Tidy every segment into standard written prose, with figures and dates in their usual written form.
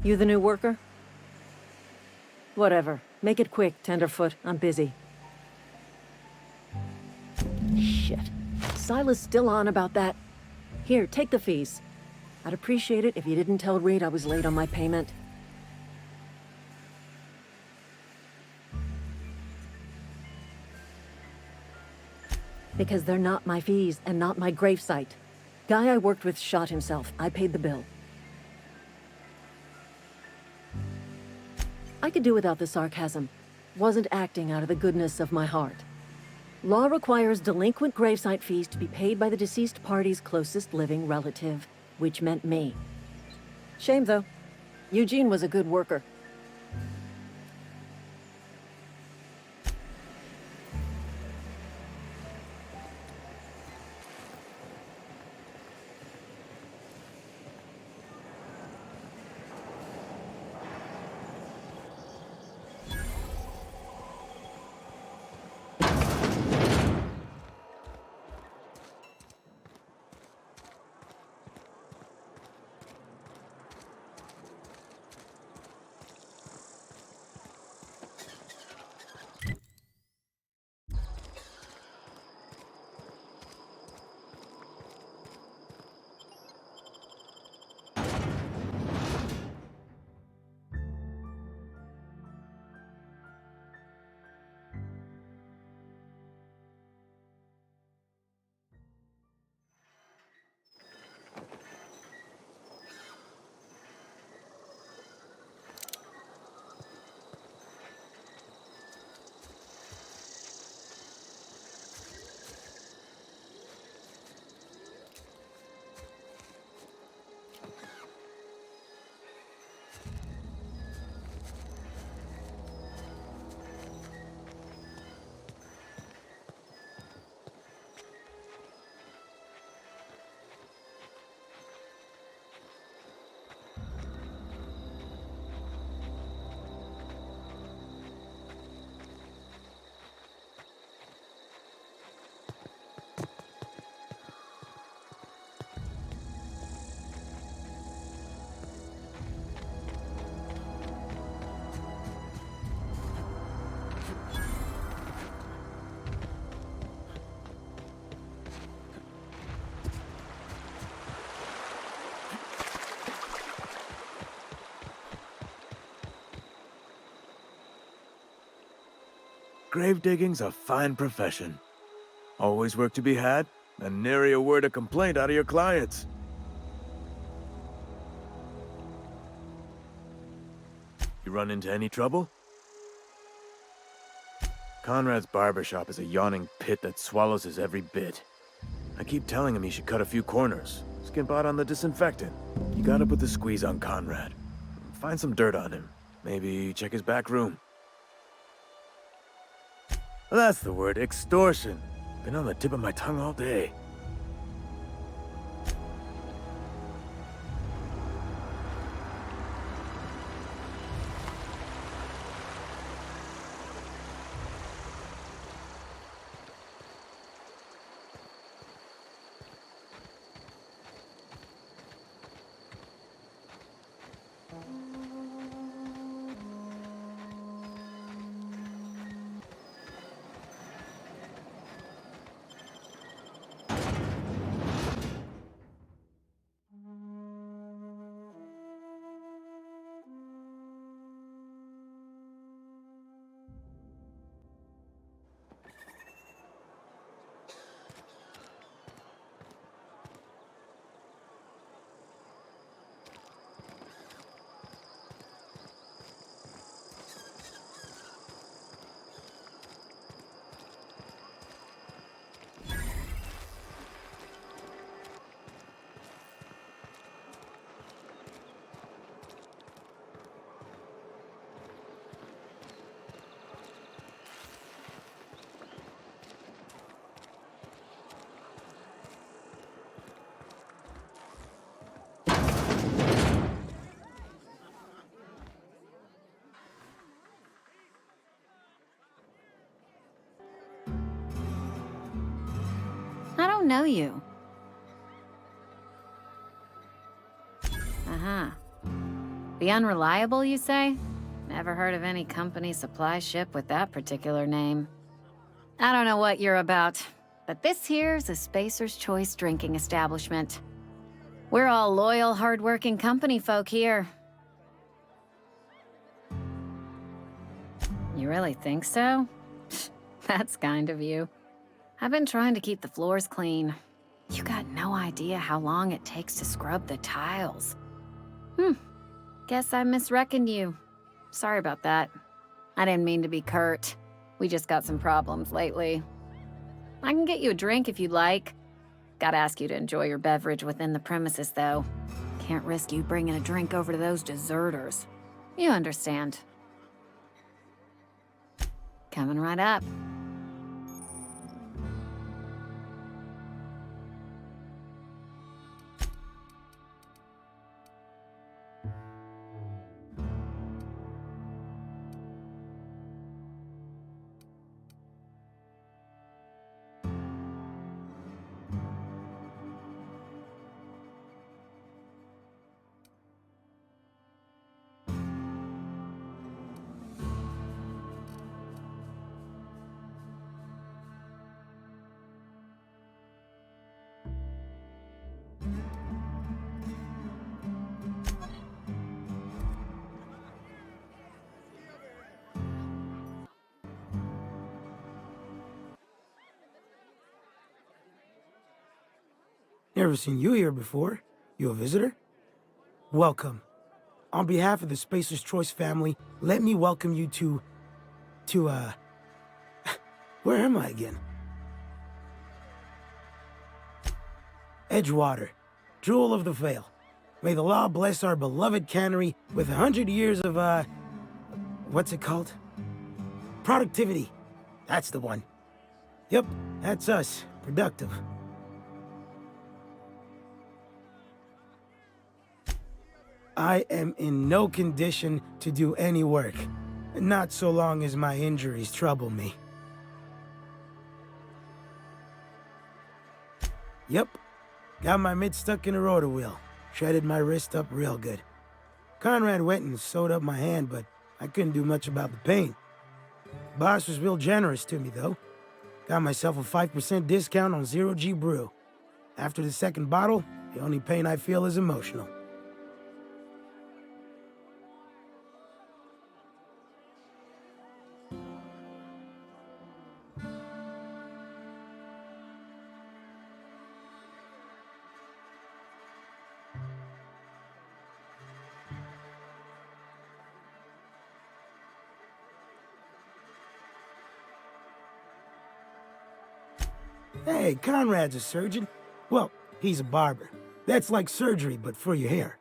You the new worker? Whatever. Make it quick, Tenderfoot. I'm busy. Shit. Silas still on about that. Here, take the fees. I'd appreciate it if you didn't tell Reed I was late on my payment. Because they're not my fees and not my gravesite. Guy I worked with shot himself. I paid the bill. I could do without the sarcasm. Wasn't acting out of the goodness of my heart. Law requires delinquent gravesite fees to be paid by the deceased party's closest living relative, which meant me. Shame, though. Eugene was a good worker. Grave digging's a fine profession. Always work to be had, and nary a word of complaint out of your clients. You run into any trouble? Conrad's barbershop is a yawning pit that swallows his every bit. I keep telling him he should cut a few corners, skimp out on the disinfectant. You gotta put the squeeze on Conrad. Find some dirt on him. Maybe check his back room. That's the word, extortion. Been on the tip of my tongue all day. I don't know you. Uh-huh. Be unreliable, you say? Never heard of any company supply ship with that particular name. I don't know what you're about, but this here's a Spacer's Choice drinking establishment. We're all loyal, hard-working company folk here. You really think so? That's kind of you. I've been trying to keep the floors clean. You got no idea how long it takes to scrub the tiles. Guess I misreckoned you. Sorry about that. I didn't mean to be curt. We just got some problems lately. I can get you a drink if you'd like. Gotta ask you to enjoy your beverage within the premises, though. Can't risk you bringing a drink over to those deserters. You understand. Coming right up. Never seen you here before. You a visitor? Welcome. On behalf of the Spacer's Choice family, let me welcome you to, where am I again? Edgewater, jewel of the Vale. May the law bless our beloved cannery with 100 years of, what's it called? Productivity. That's the one. Yep, that's us. Productive. I am in no condition to do any work. Not so long as my injuries trouble me. Yep. Got my mid stuck in a rotor wheel. Shredded my wrist up real good. Conrad went and sewed up my hand, but I couldn't do much about the pain. Boss was real generous to me, though. Got myself a 5% discount on Zero G Brew. After the second bottle, the only pain I feel is emotional. Hey, Conrad's a surgeon. Well, he's a barber. That's like surgery, but for your hair.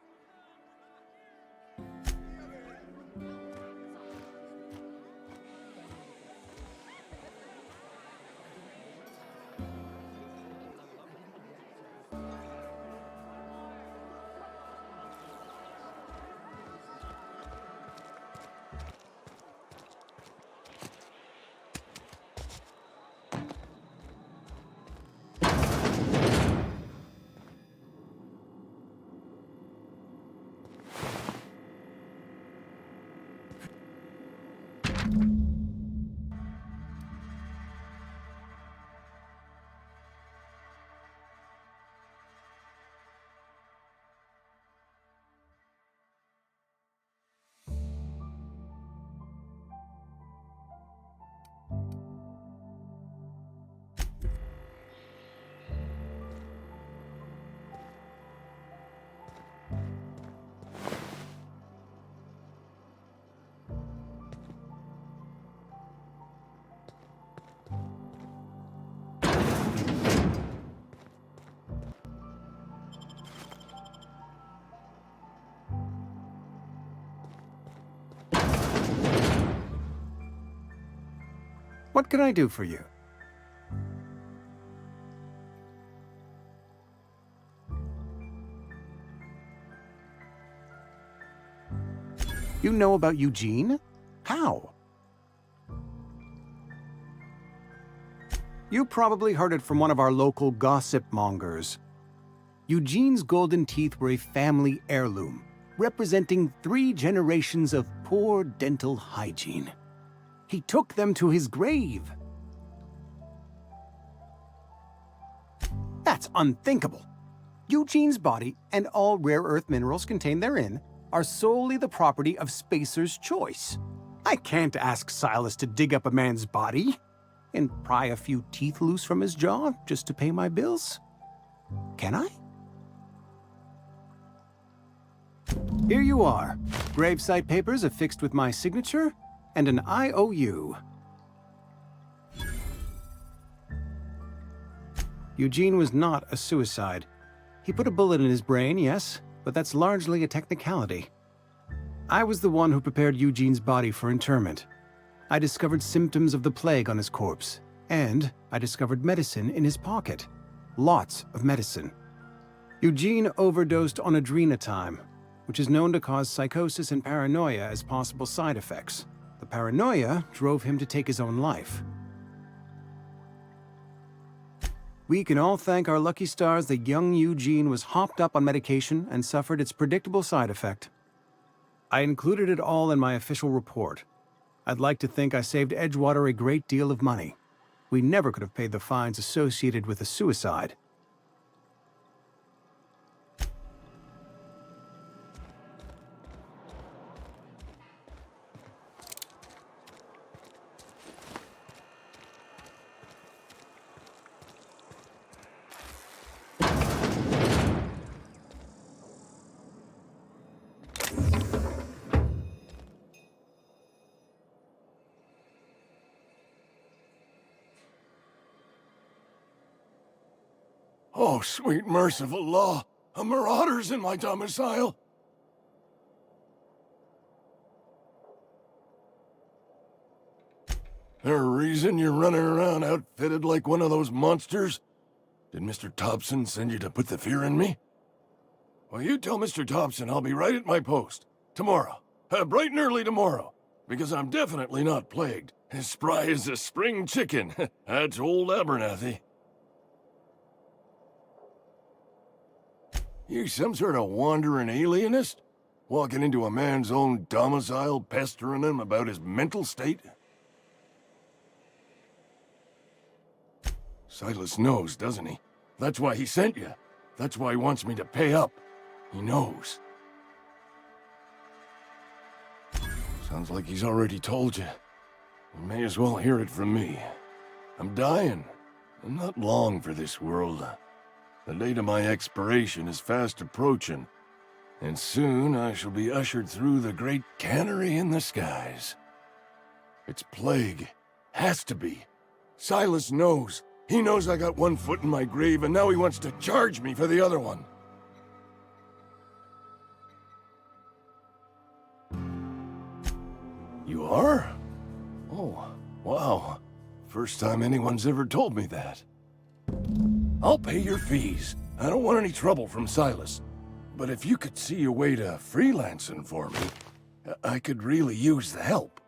What can I do for you? You know about Eugene? How? You probably heard it from one of our local gossip mongers. Eugene's golden teeth were a family heirloom, representing 3 generations of poor dental hygiene. He took them to his grave. That's unthinkable. Eugene's body and all rare earth minerals contained therein are solely the property of Spacer's choice. I can't ask Silas to dig up a man's body and pry a few teeth loose from his jaw just to pay my bills. Can I? Here you are. Gravesite papers affixed with my signature and an IOU. Eugene was not a suicide. He put a bullet in his brain, yes, but that's largely a technicality. I was the one who prepared Eugene's body for interment. I discovered symptoms of the plague on his corpse, and I discovered medicine in his pocket. Lots of medicine. Eugene overdosed on adrenatime, which is known to cause psychosis and paranoia as possible side effects. The paranoia drove him to take his own life. We can all thank our lucky stars that young Eugene was hopped up on medication and suffered its predictable side effect. I included it all in my official report. I'd like to think I saved Edgewater a great deal of money. We never could have paid the fines associated with a suicide. Oh, sweet merciful law! A marauder's in my domicile! There a reason you're running around outfitted like one of those monsters? Did Mr. Thompson send you to put the fear in me? Well, you tell Mr. Thompson I'll be right at my post. Tomorrow. Bright and early tomorrow. Because I'm definitely not plagued. As spry as a spring chicken. That's old Abernathy. You some sort of wandering alienist? Walking into a man's own domicile, pestering him about his mental state? Silas knows, doesn't he? That's why he sent you. That's why he wants me to pay up. He knows. Sounds like he's already told you. You may as well hear it from me. I'm dying. I'm not long for this world. The date of my expiration is fast approaching, and soon I shall be ushered through the great cannery in the skies. It's plague. Has to be. Silas knows. He knows I got one foot in my grave, and now he wants to charge me for the other one. You are? Oh, wow. First time anyone's ever told me that. I'll pay your fees. I don't want any trouble from Silas. But if you could see a way to freelancing for me, I could really use the help.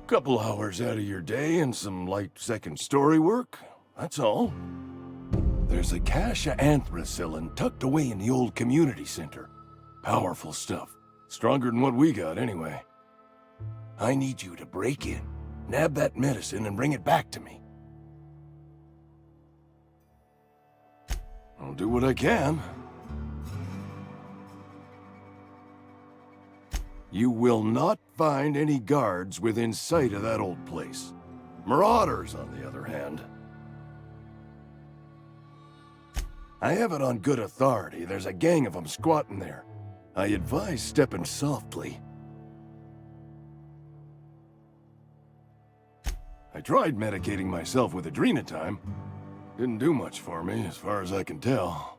Couple hours out of your day and some light second story work, that's all. There's a cache of anthracillin tucked away in the old community center. Powerful stuff. Stronger than what we got, anyway. I need you to break in, nab that medicine, and bring it back to me. I'll do what I can. You will not find any guards within sight of that old place. Marauders, on the other hand. I have it on good authority. There's a gang of them squatting there. I advise stepping softly. I tried medicating myself with adrenatime. Didn't do much for me, as far as I can tell.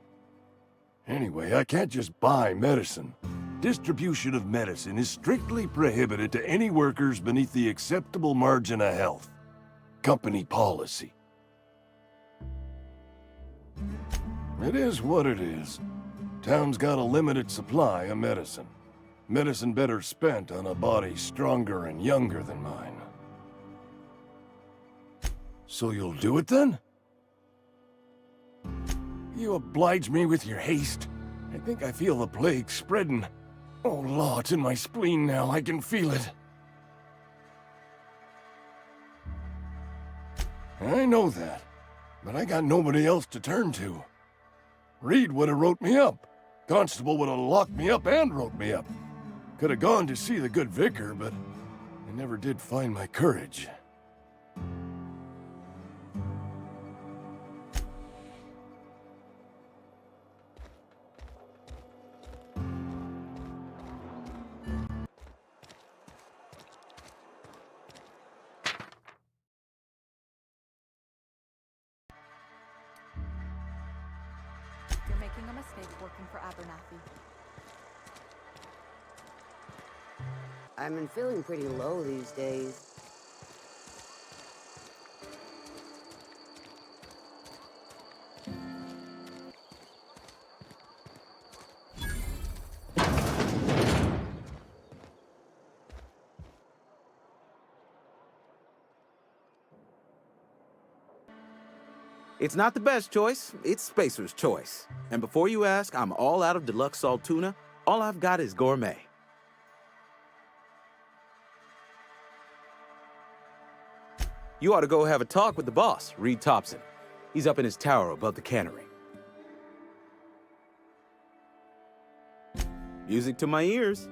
Anyway, I can't just buy medicine. Distribution of medicine is strictly prohibited to any workers beneath the acceptable margin of health. Company policy. It is what it is. Town's got a limited supply of medicine. Medicine better spent on a body stronger and younger than mine. So you'll do it then? You oblige me with your haste. I think I feel the plague spreading. Oh, Law, it's in my spleen now. I can feel it. I know that, but I got nobody else to turn to. Reed would have wrote me up. Constable would have locked me up and wrote me up. Could have gone to see the good vicar, but I never did find my courage. You're making a mistake working for Abernathy. I've been feeling pretty low these days. It's not the best choice, it's Spacer's choice. And before you ask, I'm all out of deluxe salt tuna. All I've got is gourmet. You ought to go have a talk with the boss, Reed Thompson. He's up in his tower above the cannery. Music to my ears.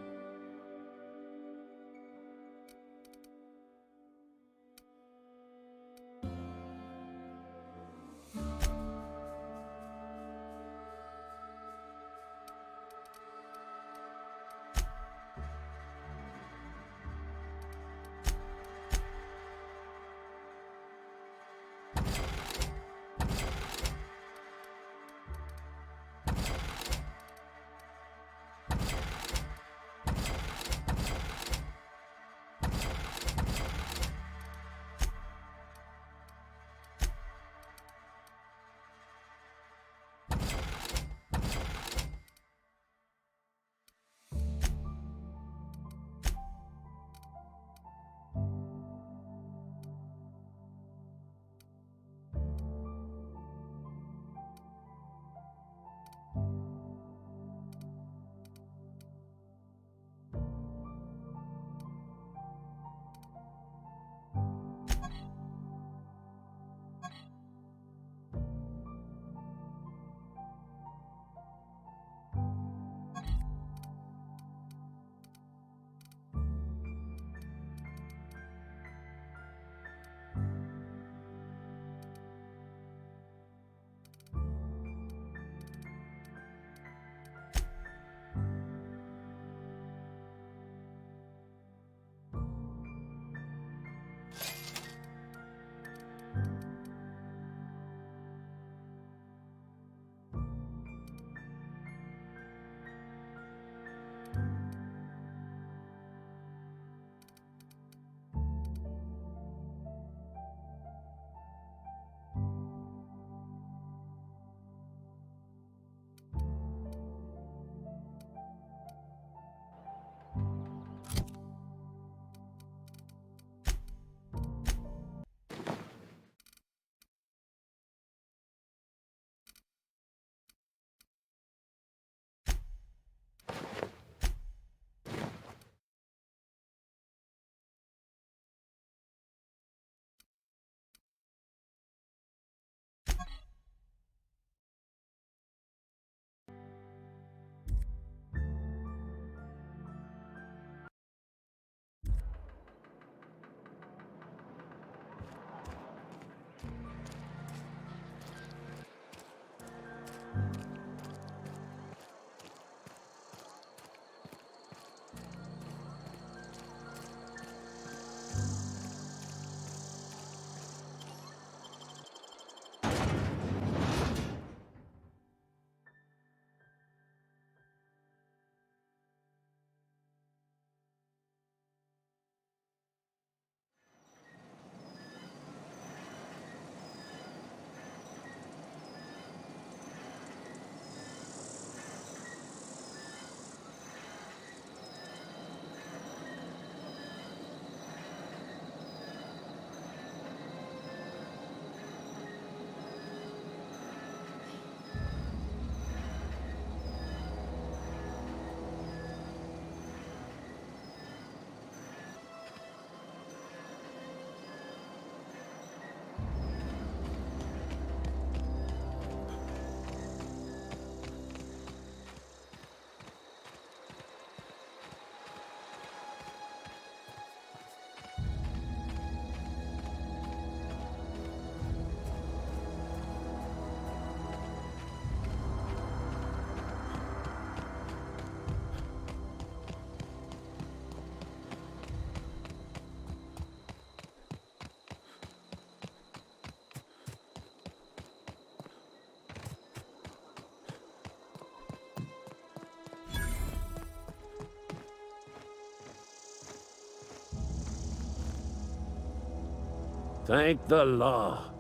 Thank the law.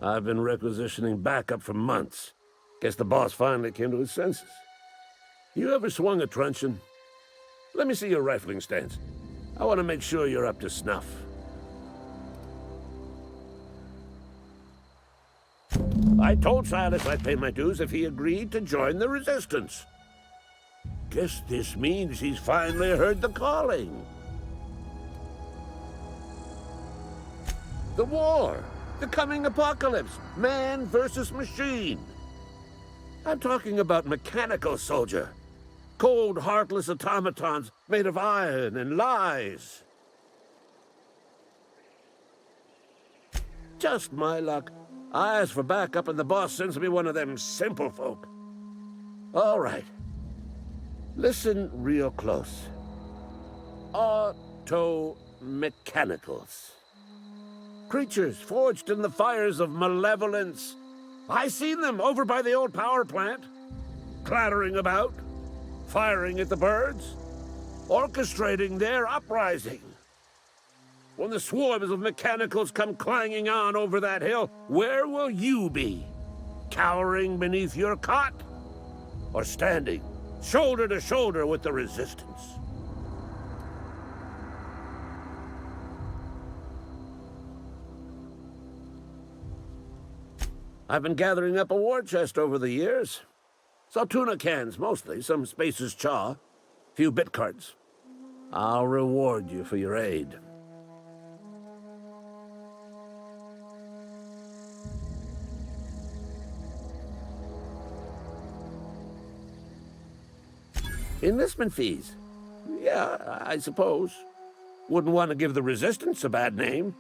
I've been requisitioning backup for months. Guess the boss finally came to his senses. You ever swung a truncheon? Let me see your rifling stance. I want to make sure you're up to snuff. I told Silas I'd pay my dues if he agreed to join the resistance. Guess this means he's finally heard the calling. The war, the coming apocalypse, man versus machine. I'm talking about mechanical soldier. Cold, heartless automatons made of iron and lies. Just my luck. I ask for backup and the boss sends me one of them simple folk. All right. Listen real close. Auto-mechanicals. Creatures forged in the fires of malevolence. I seen them over by the old power plant. Clattering about. Firing at the birds. Orchestrating their uprising. When the swarms of mechanicals come clanging on over that hill, where will you be? Cowering beneath your cot? Or standing, shoulder to shoulder with the resistance? I've been gathering up a war chest over the years. Saw tuna cans, mostly, some Spacer's chaw, few bit cards. I'll reward you for your aid. Enlistment fees. Yeah, I suppose. Wouldn't want to give the Resistance a bad name.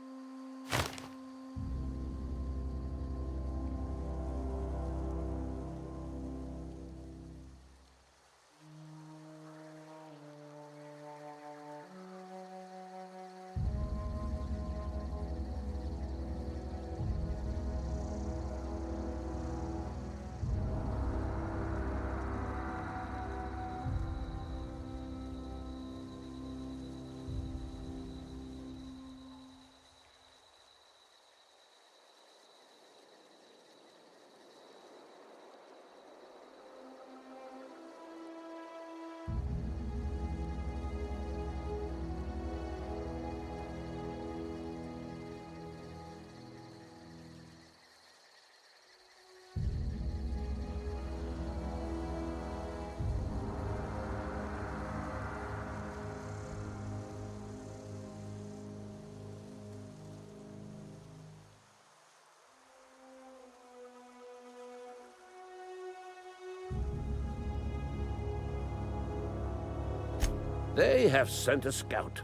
They have sent a scout,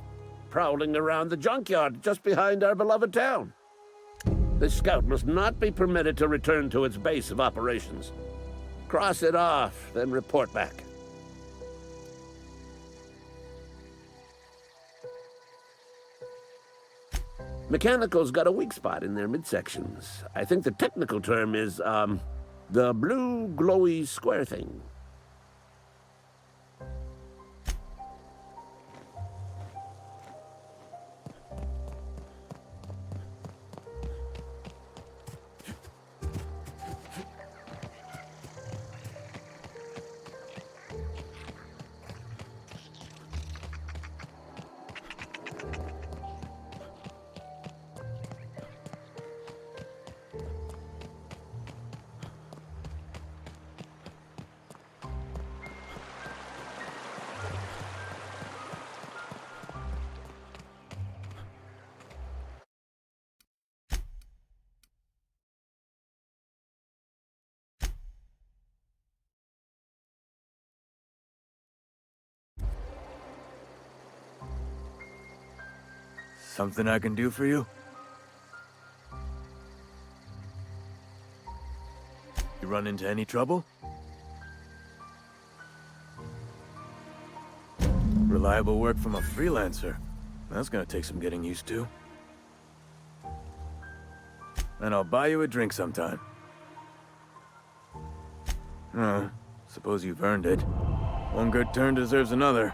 prowling around the junkyard just behind our beloved town. This scout must not be permitted to return to its base of operations. Cross it off, then report back. Mechanicals got a weak spot in their midsections. I think the technical term is, the blue glowy square thing. Something I can do for you? You run into any trouble? Reliable work from a freelancer. That's gonna take some getting used to. And I'll buy you a drink sometime. Suppose you've earned it. One good turn deserves another.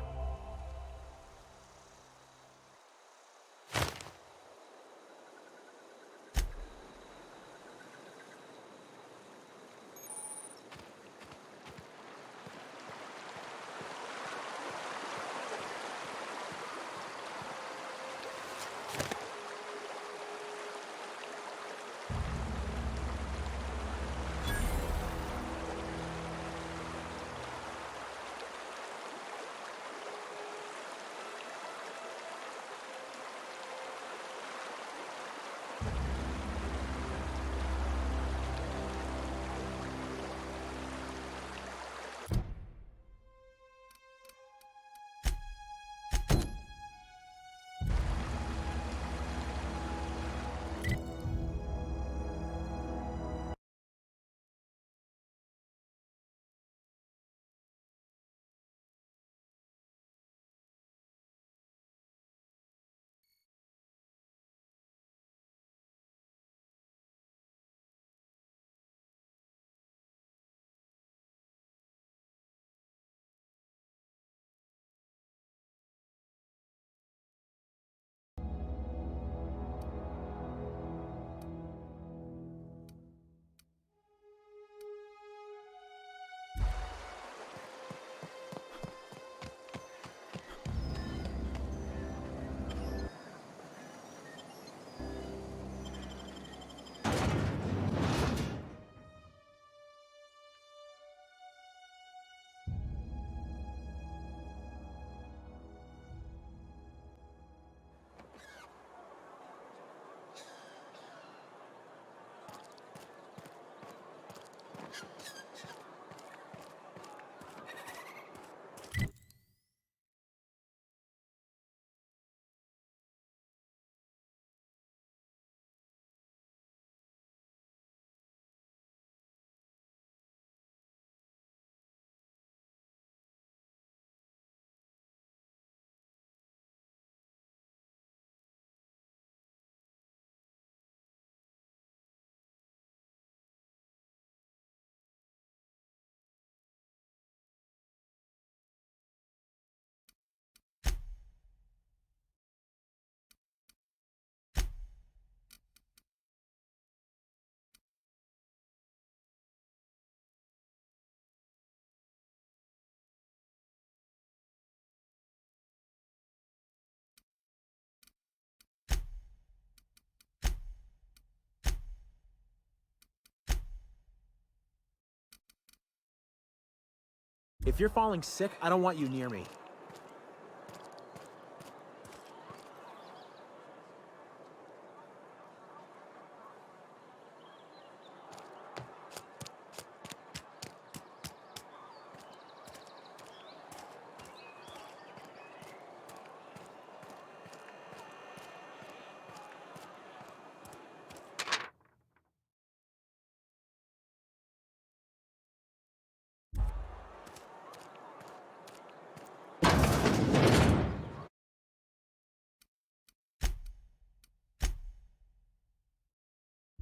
If you're falling sick, I don't want you near me.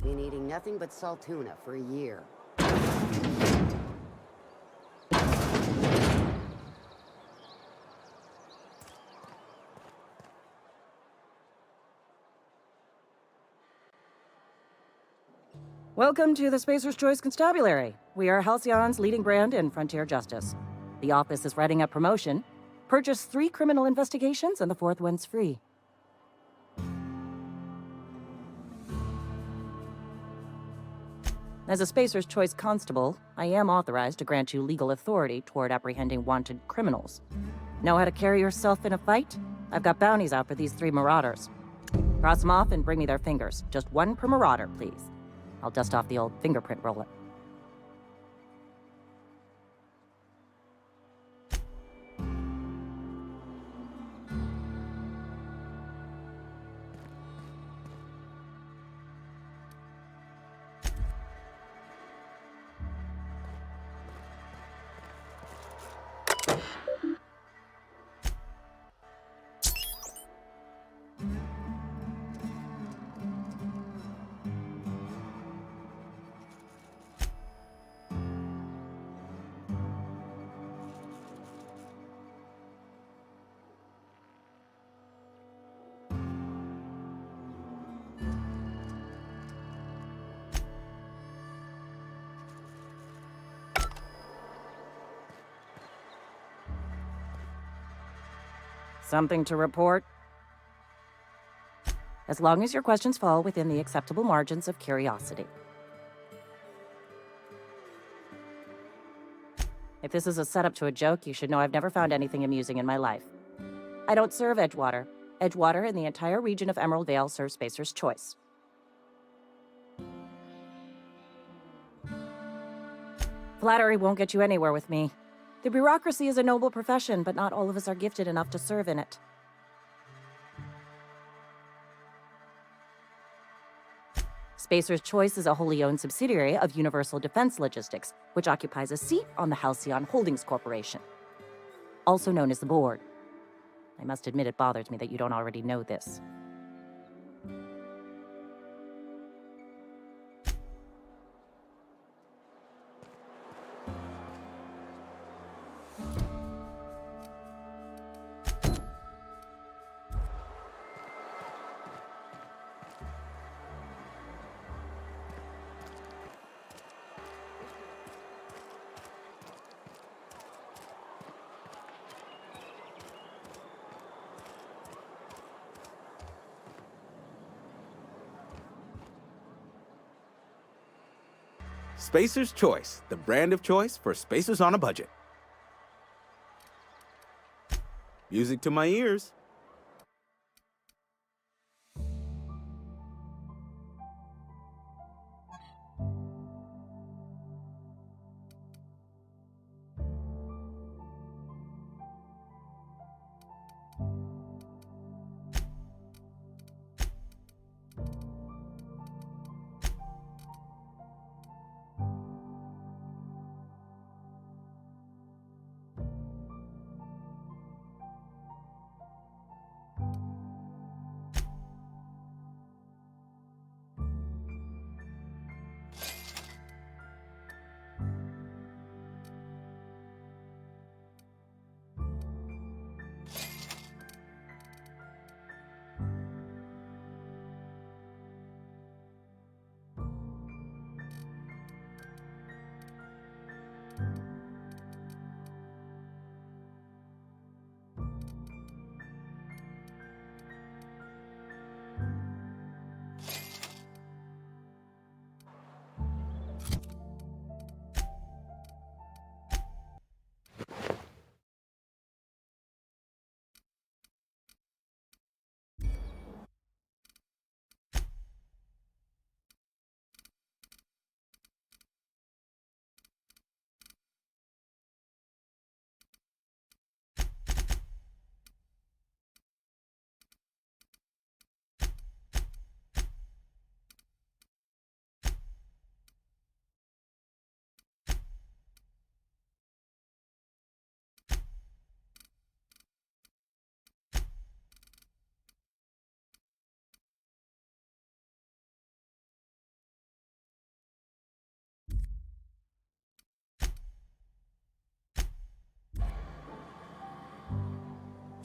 Been eating nothing but salt tuna for a year. Welcome to the Spacer's Choice Constabulary. We are Halcyon's leading brand in frontier justice. The office is writing a promotion. Purchase 3 criminal investigations and the 4th one's free. As a Spacer's Choice constable, I am authorized to grant you legal authority toward apprehending wanted criminals. Know how to carry yourself in a fight? I've got bounties out for these 3 marauders. Cross them off and bring me their fingers. Just 1 per marauder, please. I'll dust off the old fingerprint roller. Something to report? As long as your questions fall within the acceptable margins of curiosity. If this is a setup to a joke, you should know I've never found anything amusing in my life. I don't serve Edgewater. Edgewater and the entire region of Emerald Vale serve Spacer's Choice. Flattery won't get you anywhere with me. The bureaucracy is a noble profession, but not all of us are gifted enough to serve in it. Spacer's Choice is a wholly owned subsidiary of Universal Defense Logistics, which occupies a seat on the Halcyon Holdings Corporation, also known as the Board. I must admit it bothers me that you don't already know this. Spacer's Choice, the brand of choice for spacers on a budget. Music to my ears.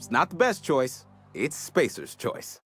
It's not the best choice. It's Spacer's choice.